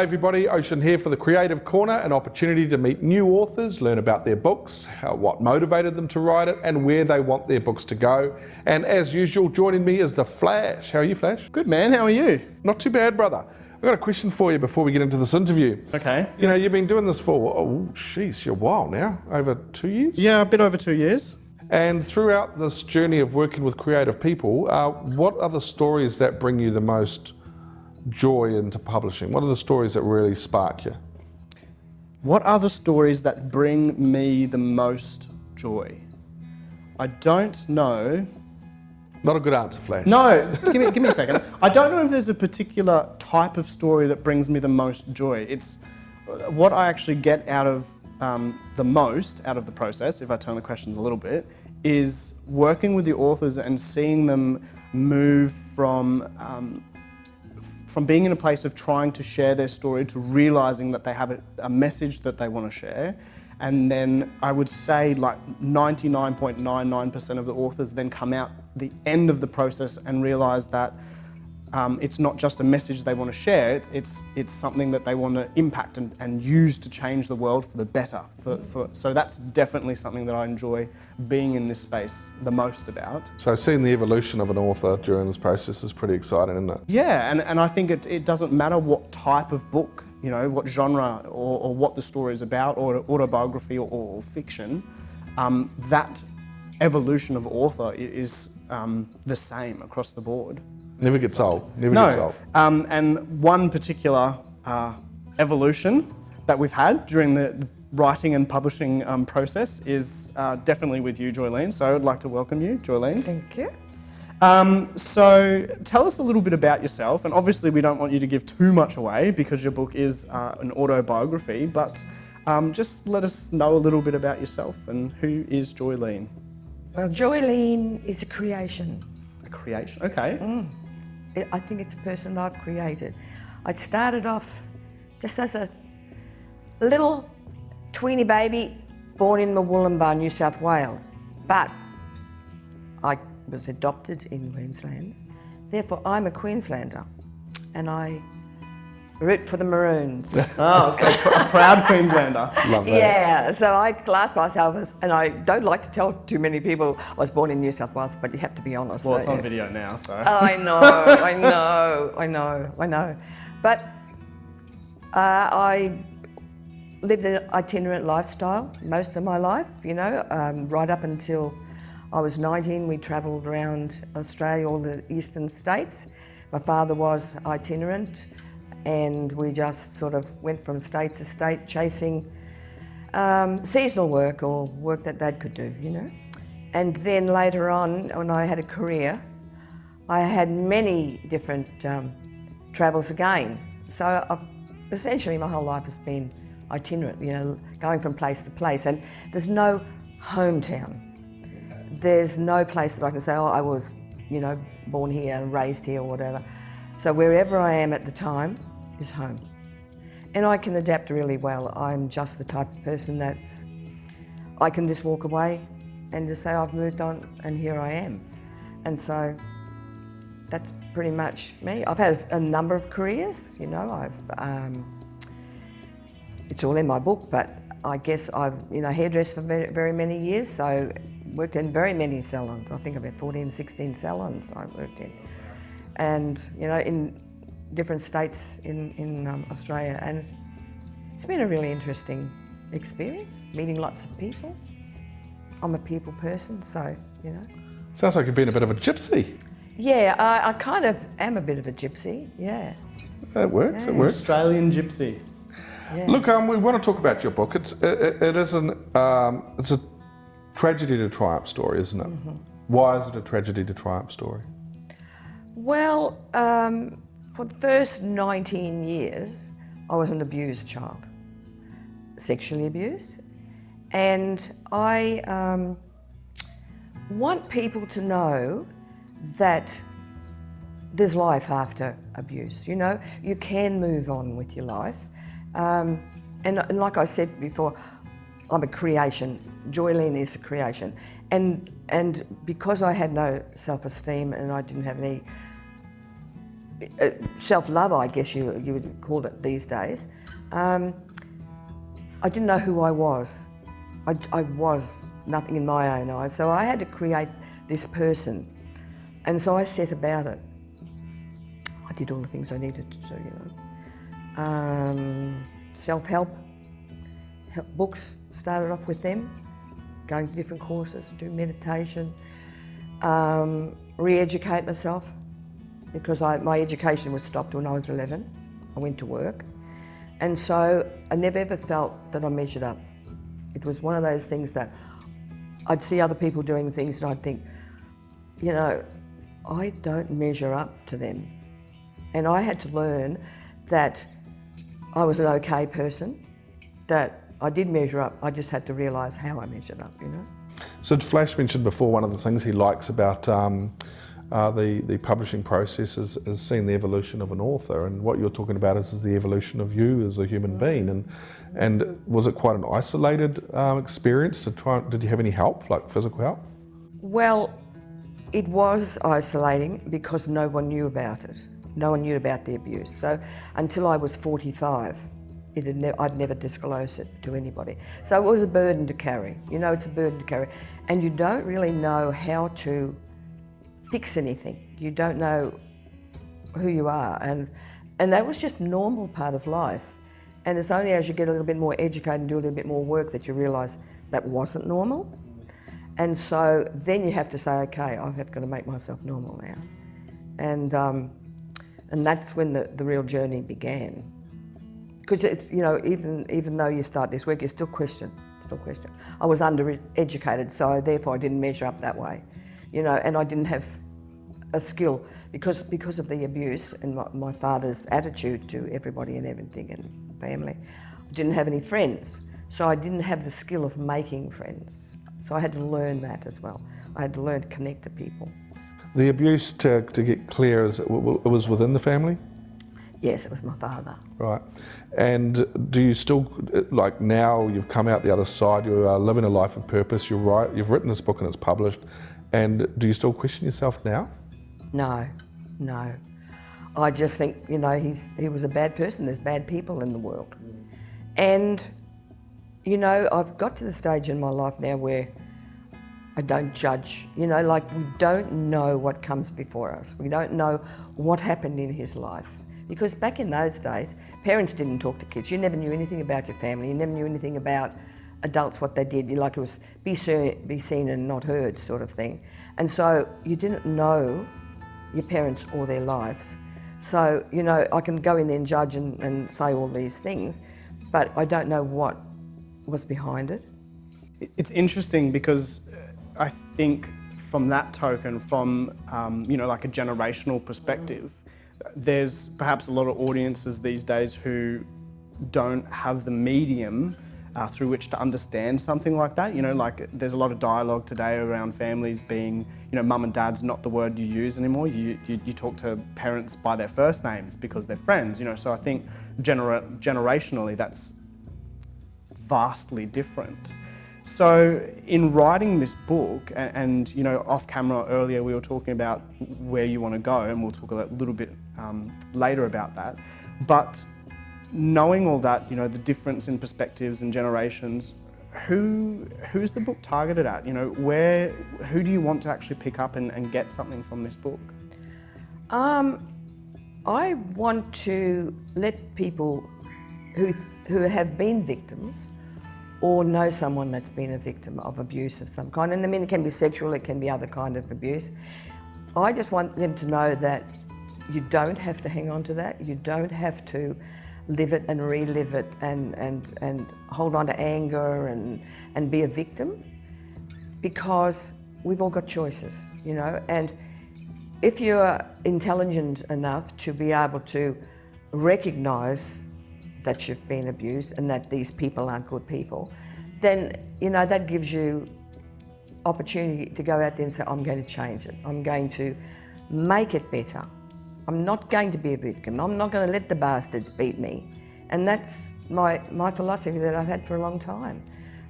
Hi everybody, Ocean here for the Creative Corner, an opportunity to meet new authors, learn about their books, what motivated them to write it, and where they want their books to go. And as usual, joining me is the Flash. How are you, Flash? Good man, how are you? Not too bad, brother. I've got a question for you before we get into this interview. Okay. You know, you've been doing this for, you're a while now, over 2 years? Yeah, a bit over 2 years. And throughout this journey of working with creative people, what are the stories that bring you the most joy into publishing? What are the stories that really spark you? What are the stories that bring me the most joy? I don't know. Not a good answer, Flash. No, give me a second. I don't know if there's a particular type of story that brings me the most joy. It's what I actually get out of the most out of the process, if I turn the questions a little bit, is working with the authors and seeing them move from being in a place of trying to share their story to realizing that they have a message that they want to share. And then I would say like 99.99% of the authors then come out the end of the process and realize that it's not just a message they want to share, it's something that they want to impact and use to change the world for the better. So that's definitely something that I enjoy being in this space the most about. So seeing the evolution of an author during this process is pretty exciting, isn't it? Yeah, and I think it doesn't matter what type of book, you know, what genre or what the story is about, or autobiography or fiction, that evolution of author is the same across the board. Never gets old. Never gets old. And one particular evolution that we've had during the writing and publishing process is definitely with you, Joileen. So I'd like to welcome you, Joileen. Thank you. So tell us a little bit about yourself, and obviously we don't want you to give too much away because your book is an autobiography, but just let us know a little bit about yourself and who is Joileen? Well, Joileen is a creation. A creation, okay. I think it's a person I've created. I started off just as a little tweeny baby born in Murwillumbah, New South Wales, but I was adopted in Queensland. Therefore, I'm a Queenslander, and I root for the Maroons. Oh, so a proud Queenslander. Love that. Yeah, so I class myself as, and I don't like to tell too many people I was born in New South Wales, but you have to be honest. Well, it's on video now, so. I know. But I lived an itinerant lifestyle most of my life, you know, right up until I was 19. We travelled around Australia, all the eastern states. My father was itinerant, and we just sort of went from state to state chasing seasonal work or work that Dad could do, you know. And then later on, when I had a career, I had many different travels again. So essentially my whole life has been itinerant, you know, going from place to place. And there's no hometown. There's no place that I can say, oh, I was, you know, born here and raised here or whatever. So wherever I am at the time is home. And I can adapt really well. I'm just the type of person I can just walk away and just say I've moved on and here I am. And so that's pretty much me. I've had a number of careers, you know. It's all in my book, but I guess I've, you know, hairdressed for very, very many years, so worked in very many salons. I think I've had 14, 16 salons I worked in. And, you know, in different states in Australia, and it's been a really interesting experience, meeting lots of people. I'm a people person, so, you know. Sounds like you've been a bit of a gypsy. Yeah, I kind of am a bit of a gypsy, yeah. That works, it works. Australian gypsy. Yeah. Look, we want to talk about your book. It's a tragedy to triumph story, isn't it? Mm-hmm. Why is it a tragedy to triumph story? Well, for the first 19 years, I was an abused child, sexually abused. And I want people to know that there's life after abuse, you know? You can move on with your life. And like I said before, I'm a creation. Joileen is a creation. And because I had no self-esteem and I didn't have any self-love, I guess you would call it these days, I didn't know who I was. I was nothing in my own eyes, so I had to create this person, and so I set about it. I did all the things I needed to do, self-help books, started off with them, going to different courses, do meditation, re-educate myself, because my education was stopped when I was 11. I went to work, and so I never ever felt that I measured up. It was one of those things that I'd see other people doing things and I'd think, I don't measure up to them. And I had to learn that I was an okay person, that I did measure up, I just had to realise how I measured up, So Flash mentioned before one of the things he likes about the publishing process is seeing the evolution of an author, and what you're talking about is the evolution of you as a human being. And was it quite an isolated experience to try? Did you have any help, like physical help? Well, it was isolating because no one knew about it. No one knew about the abuse. So until I was 45, I'd never disclosed it to anybody. So it was a burden to carry. It's a burden to carry. And you don't really know how to fix anything. You don't know who you are. And that was just a normal part of life. And it's only as you get a little bit more educated and do a little bit more work that you realise that wasn't normal. And so then you have to say, okay, I've got to make myself normal now. And that's when the real journey began. Because even though you start this work, you still question. I was undereducated, so therefore I didn't measure up that way, and I didn't have a skill because of the abuse and my father's attitude to everybody and everything and family. I didn't have any friends, so I didn't have the skill of making friends. So I had to learn that as well. I had to learn to connect to people. The abuse, to get clear, it was within the family? Yes, it was my father. Right. And do you still, like now you've come out the other side, you are living a life of purpose, you've written this book and it's published, and do you still question yourself now? No. I just think, he was a bad person. There's bad people in the world. And, I've got to the stage in my life now where I don't judge. We don't know what comes before us. We don't know what happened in his life. Because back in those days, parents didn't talk to kids. You never knew anything about your family. You never knew anything about adults, what they did. It was be seen and not heard sort of thing. And so you didn't know your parents or their lives. So, I can go in there and judge and say all these things, but I don't know what was behind it. It's interesting because I think from that token, from like a generational perspective, there's perhaps a lot of audiences these days who don't have the medium through which to understand something like that. There's a lot of dialogue today around families being, mum and dad's not the word you use anymore. You talk to parents by their first names because they're friends. So I think generationally that's vastly different. So in writing this book, and off camera earlier we were talking about where you want to go, and we'll talk a little bit later about that. But knowing all that, the difference in perspectives and generations, who's the book targeted at? Who do you want to actually pick up and get something from this book? I want to let people who have been victims or know someone that's been a victim of abuse of some kind, and it can be sexual, it can be other kind of abuse. I just want them to know that you don't have to hang on to that. You don't have to live it and relive it and hold on to anger and be a victim, because we've all got choices, and if you're intelligent enough to be able to recognise that you've been abused and that these people aren't good people, then that gives you opportunity to go out there and say, I'm going to change it. I'm going to make it better. I'm not going to be a victim. I'm not going to let the bastards beat me. And that's my philosophy that I've had for a long time.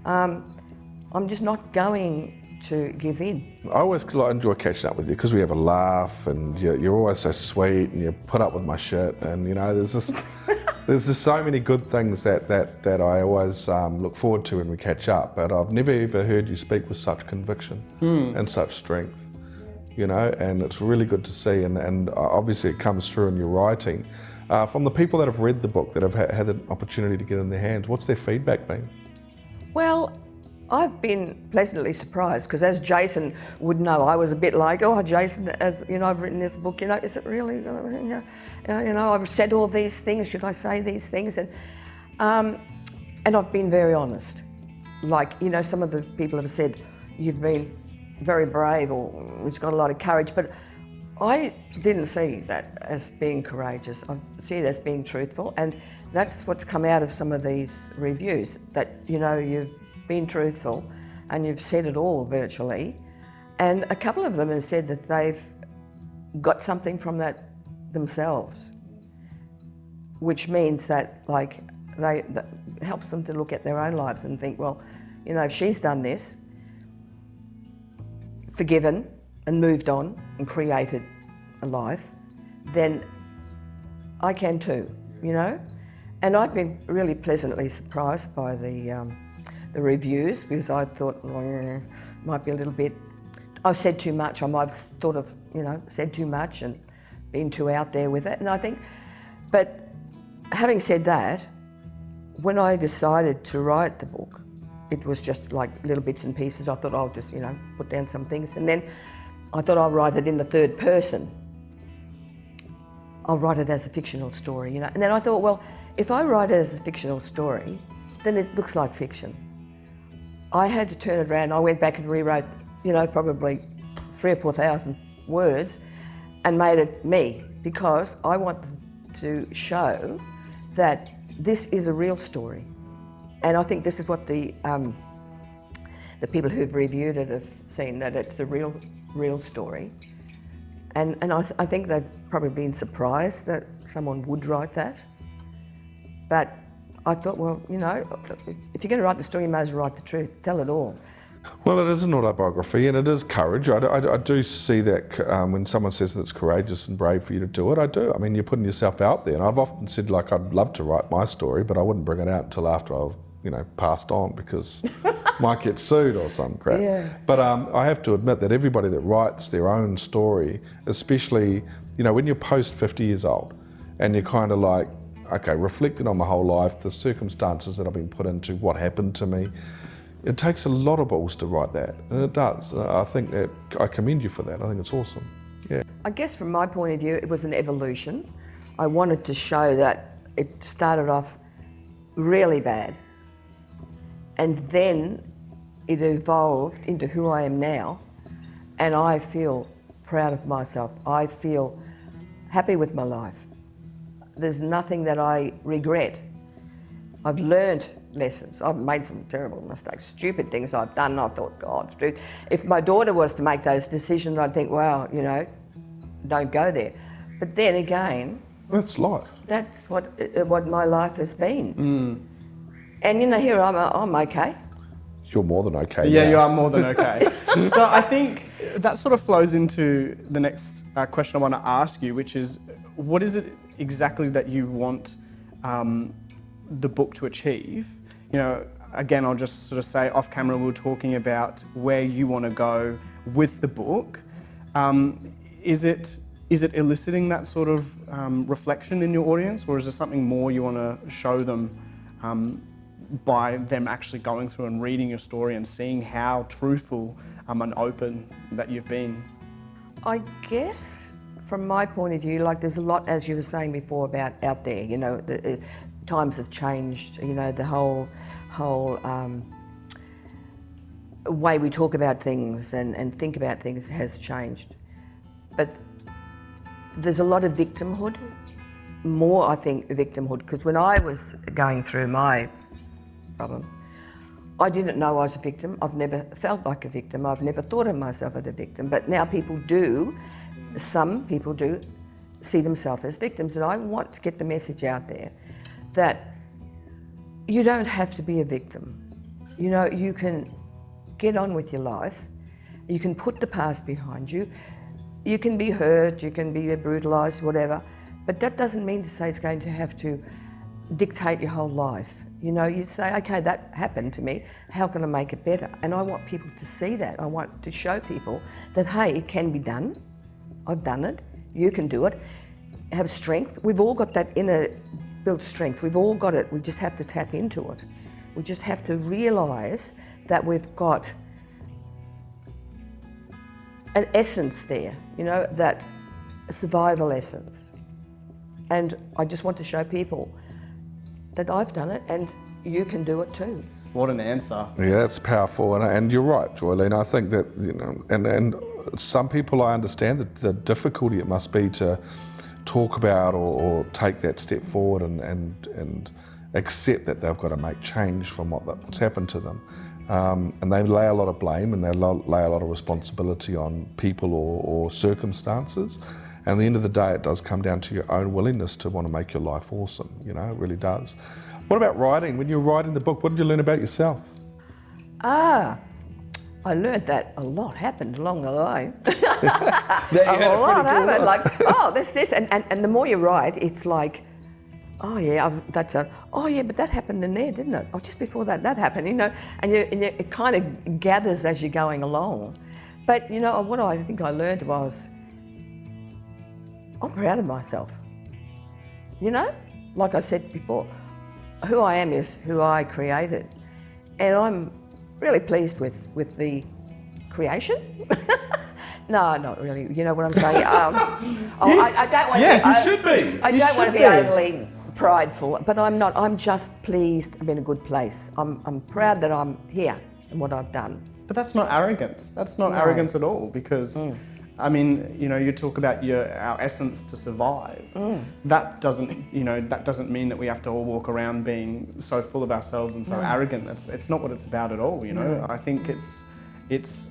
I'm just not going to give in. I always enjoy catching up with you because we have a laugh, and you're always so sweet, and you put up with my shit, and there's just so many good things that I always look forward to when we catch up. But I've never ever heard you speak with such conviction and such strength, and it's really good to see. And obviously it comes through in your writing. From the people that have read the book, that have had the opportunity to get it in their hands, what's their feedback been? Well, I've been pleasantly surprised, because as Jason would know, I was a bit like, oh, Jason, as you know, I've written this book, is it really, I've said all these things, should I say these things? And I've been very honest. Like, some of the people have said, you've been very brave, or it's got a lot of courage, but I didn't see that as being courageous. I see it as being truthful, and that's what's come out of some of these reviews, that, you've been truthful and you've said it all virtually. And a couple of them have said that they've got something from that themselves, which means that, that helps them to look at their own lives and think, well, if she's done this, forgiven and moved on and created a life, then I can too, And I've been really pleasantly surprised by the reviews, because I thought, might be a little bit, I've said too much, I might have thought of, said too much and been too out there with it. And I think, but having said that, when I decided to write the book, it was just like little bits and pieces. I thought I'll just, put down some things. And then I thought I'll write it in the third person. I'll write it as a fictional story, And then I thought, well, if I write it as a fictional story, then it looks like fiction. I had to turn it around. I went back and rewrote, probably 3,000 or 4,000 words and made it me, because I want to show that this is a real story. And I think this is what the people who've reviewed it have seen, that it's a real story. And I think they've probably been surprised that someone would write that. But I thought, well, if you're going to write the story, you may as well write the truth, tell it all. Well, it is an autobiography, and it is courage. I do see that when someone says that it's courageous and brave for you to do it, I do. I mean, you're putting yourself out there, and I've often said, I'd love to write my story, but I wouldn't bring it out until after I've, passed on, because might get sued or some crap. Yeah. But I have to admit that everybody that writes their own story, especially, when you're post 50 years old, and you're kind of like, okay, reflecting on my whole life, the circumstances that I've been put into, what happened to me, it takes a lot of balls to write that, and it does. I think that I commend you for that. I think it's awesome. Yeah. I guess from my point of view, it was an evolution. I wanted to show that it started off really bad, and then it evolved into who I am now, and I feel proud of myself. I feel happy with my life. There's nothing that I regret. I've learned lessons. I've made some terrible mistakes, stupid things I've done. I thought, God, if my daughter was to make those decisions, I'd think, wow, don't go there. But then again, that's life. That's what my life has been. And here I'm okay. You're more than okay. Yeah, now. you are more than okay. So I think that sort of flows into the next question I want to ask you, which is, what is it exactly that you want the book to achieve? Again, I'll just sort of say off camera, we were talking about where you want to go with the book. Is it eliciting that sort of reflection in your audience, or is there something more you want to show them by them actually going through and reading your story and seeing how truthful and open that you've been? I guess from my point of view, there's a lot, as you were saying before, about out there, the times have changed, the whole way we talk about things and think about things has changed. But there's a lot of victimhood, more I think victimhood, because when I was going through my problem, I didn't know I was a victim. I've never felt like a victim. I've never thought of myself as a victim, but now people do. Some people do see themselves as victims, and I want to get the message out there that you don't have to be a victim. You can get on with your life You can put the past behind you. You can be hurt, you can be brutalised, whatever, but that doesn't mean to say it's going to have to dictate your whole life. You know, you say, okay, that happened to me, how can I make it better? And I want people to see that. I want to show people that, hey, it can be done. I've done it, you can do it. Have strength. We've all got that inner built strength. We've all got it. We just have to tap into it. We just have to realise that we've got an essence there, you know, that survival essence. And I just want to show people that I've done it and you can do it too. What an answer. Yeah, it's powerful, and you're right, Joileen. I think that, you know, and some people, I understand the difficulty it must be to talk about or take that step forward and accept that they've got to make change from what's happened to them. And they lay a lot of blame and they lay a lot of responsibility on people or circumstances. And at the end of the day, it does come down to your own willingness to want to make your life awesome. You know, it really does. What about writing? When you were writing the book, what did you learn about yourself? I learned that a lot happened along the line. A lot happened. Like, oh, this, and the more you write, it's like, oh yeah, oh yeah, but that happened in there, didn't it? Oh, just before that happened, you know, and it kind of gathers as you're going along. But you know, what I think I learned was, I'm proud of myself. You know, like I said before, who I am is who I created, and I'm really pleased with the creation. No, not really. You know what I'm saying? I don't want to. Yes, be, you should be. I don't want to be overly prideful, but I'm not. I'm just pleased. I'm in a good place. I'm proud that I'm here and what I've done. But that's not arrogance. That's not arrogance at all, because I mean, you know, you talk about our essence to survive. That doesn't mean that we have to all walk around being so full of ourselves and so arrogant. It's not what it's about at all. You know, I think it's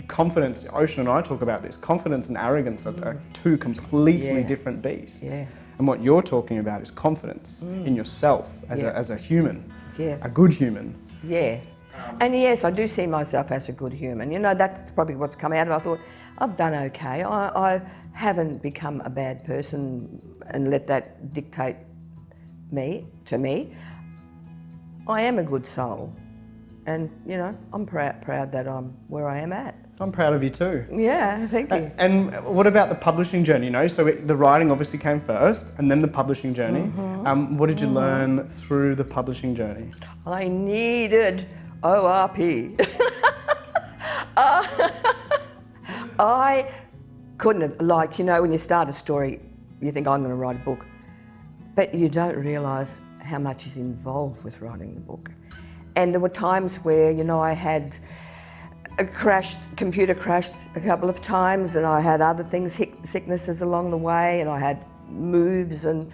confidence. Ocean and I talk about this. Confidence and arrogance are two completely different beasts. Yeah. And what you're talking about is confidence in yourself as a human, a good human. Yeah. And yes, I do see myself as a good human. You know, that's probably what's come out of it. I thought, I've done okay. I haven't become a bad person and let that dictate to me. I am a good soul. And, you know, I'm proud that I'm where I am at. I'm proud of you too. Yeah, thank you. And what about the publishing journey? You know, so the writing obviously came first, and then the publishing journey. What did you learn through the publishing journey? I needed ORP. I couldn't have, like, you know, when you start a story, you think, I'm going to write a book. But you don't realise how much is involved with writing the book. And there were times where, you know, I had computer crashed a couple of times, and I had other things, sicknesses along the way, and I had moves and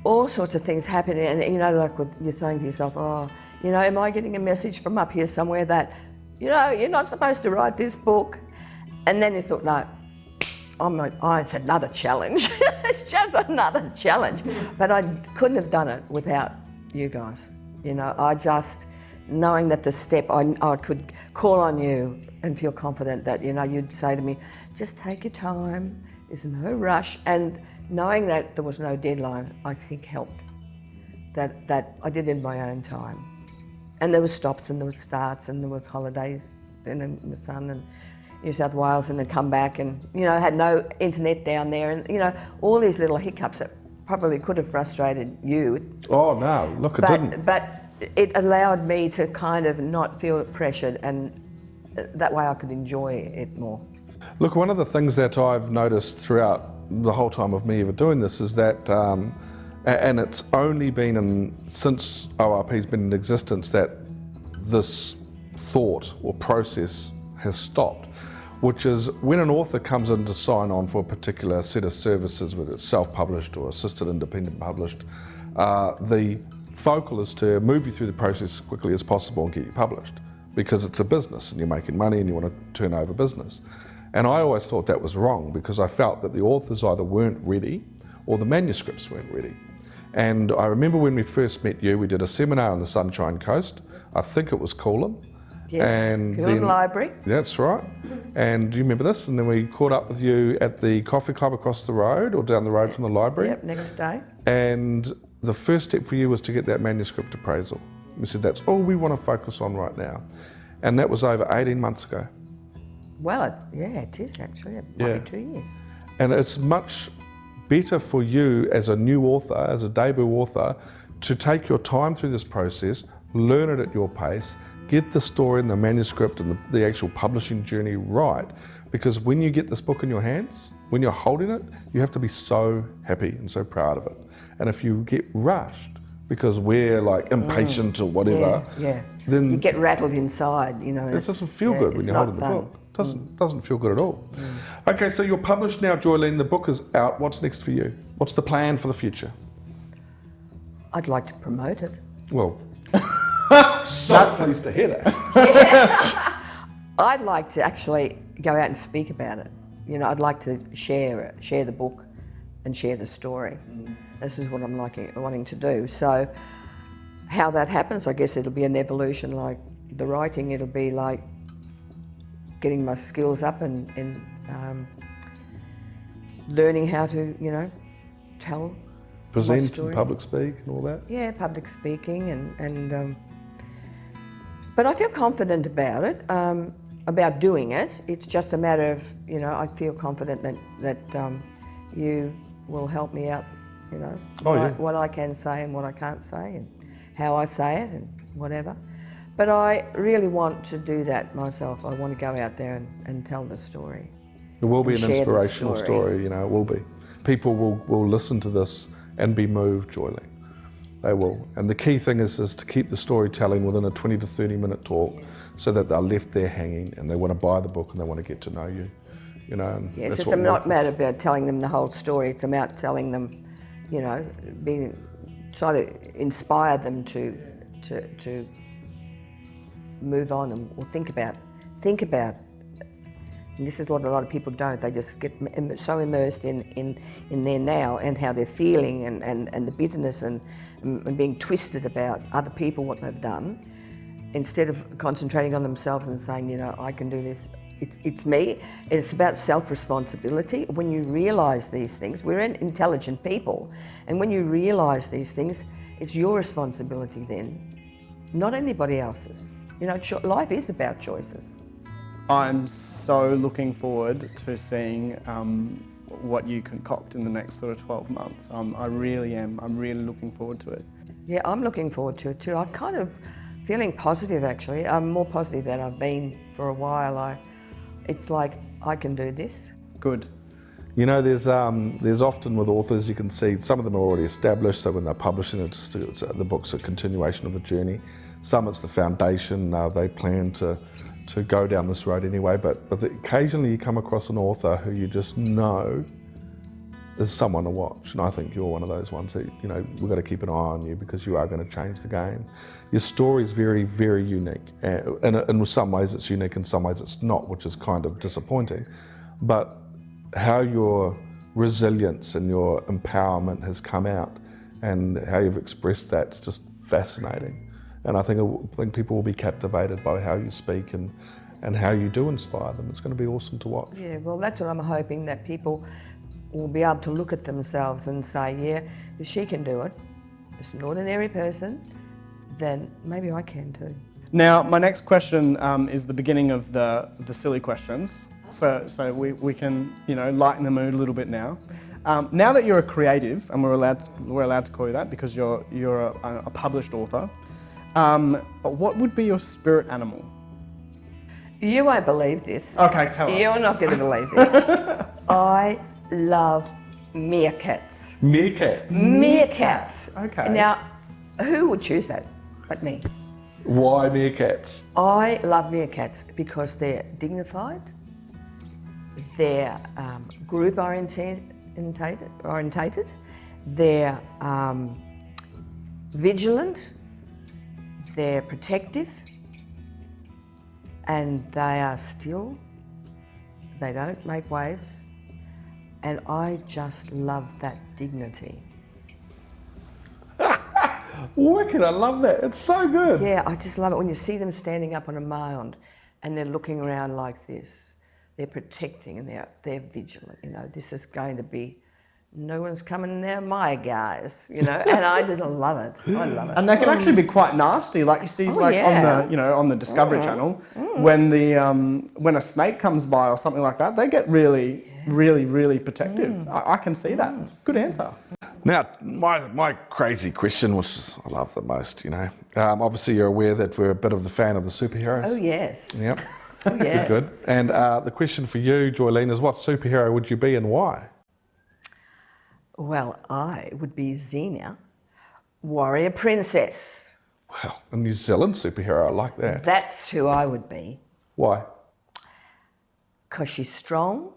all sorts of things happening. And, you know, like you're saying to yourself, oh, you know, am I getting a message from up here somewhere that, you know, you're not supposed to write this book? And then you thought, no, it's another challenge. It's just another challenge. But I couldn't have done it without you guys. You know, I just, knowing that the step, I could call on you and feel confident that, you know, you'd say to me, just take your time, there's no rush. And knowing that there was no deadline, I think helped. That I did it in my own time. And there were stops and there were starts and there was holidays in my son and New South Wales, and then come back and, you know, had no internet down there, and, you know, all these little hiccups that probably could have frustrated you. Oh no, look, it didn't. But it allowed me to kind of not feel pressured, and that way I could enjoy it more. Look, one of the things that I've noticed throughout the whole time of me ever doing this is that, and it's only been since ORP's been in existence that this thought or process has stopped, which is when an author comes in to sign on for a particular set of services, whether it's self-published or assisted independent published, the focal is to move you through the process as quickly as possible and get you published, because it's a business and you're making money and you want to turn over business. And I always thought that was wrong, because I felt that the authors either weren't ready or the manuscripts weren't ready. And I remember when we first met you, we did a seminar on the Sunshine Coast. I think it was Coolum. Yes, And Killam then- Library. That's right. And do you remember this? And then we caught up with you at the coffee club across the road or down the road from the library. Yep, next day. And the first step for you was to get that manuscript appraisal. We said, that's all we want to focus on right now. And that was over 18 months ago. Well, it is actually. It might Yeah. be 2 years. And it's much better for you as a new author, as a debut author, to take your time through this process, learn it at your pace, get the story and the manuscript and the actual publishing journey right. Because when you get this book in your hands, when you're holding it, you have to be so happy and so proud of it. And if you get rushed because we're like impatient or whatever, then you get rattled inside, you know. it doesn't feel good when you're holding the book. Doesn't feel good at all. Okay, so you're published now, Joileen. The book is out. What's next for you? What's the plan for the future? I'd like to promote it. Well, so pleased to hear that. I'd like to actually go out and speak about it. You know, I'd like to share the book and share the story. This is what I'm wanting to do. So how that happens, I guess it'll be an evolution like the writing. It'll be like getting my skills up and learning how to, you know, tell my Present story. and public speak and all that. Yeah, public speaking and but I feel confident about it, about doing it. It's just a matter of, you know, I feel confident that you will help me out, you know, what I can say and what I can't say and how I say it and whatever. But I really want to do that myself. I want to go out there and tell the story. It will be And an share the inspirational story, you know, it will be. People will listen to this and be moved, Joileen. They will. And the key thing is to keep the storytelling within a 20 to 30 minute talk so that they're left there hanging and they want to buy the book and they want to get to know you. You know, and Yes, that's it's what not matter about telling them the whole story. It's about telling them, you know, try to inspire them to move on or think about. And this is what a lot of people don't. They just get so immersed in their now and how they're feeling and the bitterness and being twisted about other people, what they've done, instead of concentrating on themselves and saying, you know, I can do this. It's me. It's about self-responsibility. When you realise these things, we're intelligent people, and when you realise these things, it's your responsibility then, not anybody else's. You know, life is about choices. I'm so looking forward to seeing what you concoct in the next sort of 12 months. I really am. I'm really looking forward to it. Yeah, I'm looking forward to it too. I'm kind of feeling positive actually. I'm more positive than I've been for a while. It's like, I can do this. Good. You know, there's often with authors, you can see some of them are already established, so when they're publishing it's the book's a continuation of the journey. Some it's the foundation, they plan to go down this road anyway, but occasionally you come across an author who you just know is someone to watch, and I think you're one of those ones that, you know, we've got to keep an eye on you because you are going to change the game. Your story is very, very unique, and in some ways it's unique, in some ways it's not, which is kind of disappointing, but how your resilience and your empowerment has come out and how you've expressed that's just fascinating. And I think people will be captivated by how you speak and how you do inspire them. It's going to be awesome to watch. Yeah, well, that's what I'm hoping, that people will be able to look at themselves and say, yeah, if she can do it, as an ordinary person, then maybe I can too. Now, my next question is the beginning of the silly questions. So we can, you know, lighten the mood a little bit now. Now that you're a creative, and we're allowed to call you that because you're a published author, what would be your spirit animal? You won't believe this. Okay, tell us. You're not going to believe this. I love meerkats. Meerkat. Meerkats. Okay. Now, who would choose that but me? Why meerkats? I love meerkats because they're dignified, they're group orientated, they're vigilant, they're protective, and they are still, they don't make waves, and I just love that dignity. Wicked, I love that. It's so good. Yeah, I just love it when you see them standing up on a mound and they're looking around like this. They're protecting and they're vigilant. You know, this is going to be, no one's coming near my guys. You know, and I just love it. I love it. And they can actually be quite nasty, like you see, on the on the Discovery Channel, when a snake comes by or something like that, they get really protective. I can see that. Good answer. Now, my crazy question, which is I love the most, you know. Obviously, you're aware that we're a bit of the fan of the superheroes. Oh yes. Yep. Oh yes. Good. And the question for you, Joileen, is what superhero would you be and why? Well, I would be Xena, warrior princess. Wow, a New Zealand superhero, I like that. That's who I would be. Why? Because she's strong,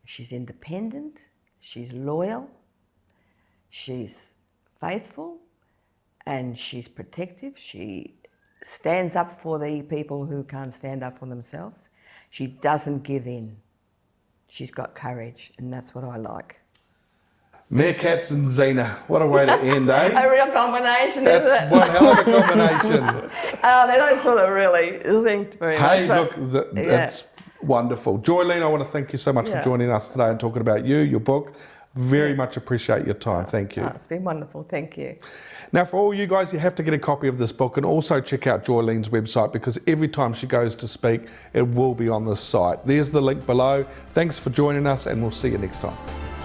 she's independent, she's loyal, she's faithful, and she's protective. She stands up for the people who can't stand up for themselves. She doesn't give in. She's got courage, and that's what I like. Meerkats and Xena. What a way to end, eh? A real combination, That's isn't it? one hell of a combination. They don't sort of really think very Hey, much. look, that's wonderful. Joileen, I want to thank you so much for joining us today and talking about you, your book. Very much appreciate your time. Thank you. It's been wonderful. Thank you. Now, for all you guys, you have to get a copy of this book and also check out Joileen's website because every time she goes to speak, it will be on this site. There's the link below. Thanks for joining us and we'll see you next time.